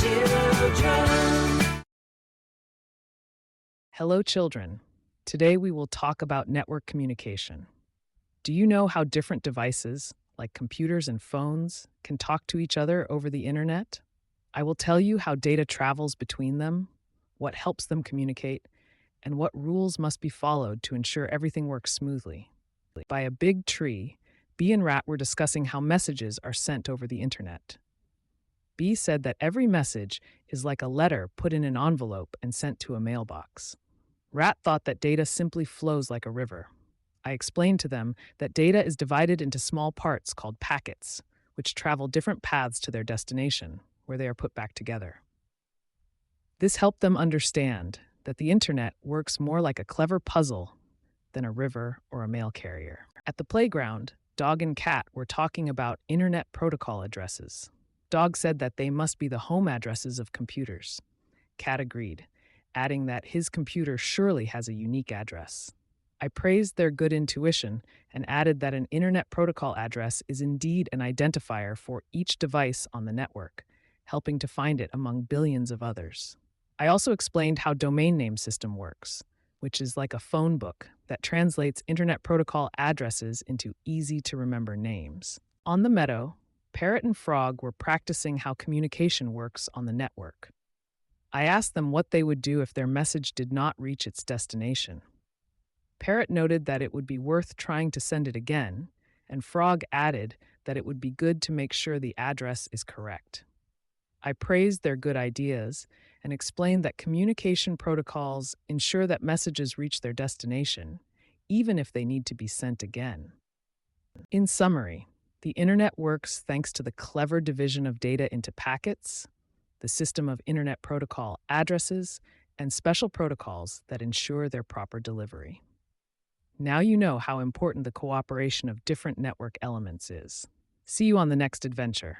children. Hello, children. Today we will talk about network communication. Do you know how different devices, like computers and phones, can talk to each other over the internet? I will tell you how data travels between them, what helps them communicate, and what rules must be followed to ensure everything works smoothly. By a big tree, Bee and Rat were discussing how messages are sent over the internet. Bee said that every message is like a letter put in an envelope and sent to a mailbox. Rat thought that data simply flows like a river. I explained to them that data is divided into small parts called packets, which travel different paths to their destination, where they are put back together. This helped them understand that the internet works more like a clever puzzle than a river or a mail carrier. At the playground, Dog and Cat were talking about internet protocol addresses. Dog said that they must be the home addresses of computers. Cat agreed, adding that his computer surely has a unique address. I praised their good intuition and added that an internet protocol address is indeed an identifier for each device on the network, helping to find it among billions of others. I also explained how domain name system works, which is like a phone book that translates internet protocol addresses into easy-to-remember names. On the meadow, Parrot and Frog were practicing how communication works on the network. I asked them what they would do if their message did not reach its destination. Parrot noted that it would be worth trying to send it again, and Frog added that it would be good to make sure the address is correct. I praised their good ideas and explained that communication protocols ensure that messages reach their destination, even if they need to be sent again. In summary, the internet works thanks to the clever division of data into packets, the system of internet protocol addresses, and special protocols that ensure their proper delivery. Now you know how important the cooperation of different network elements is. See you on the next adventure.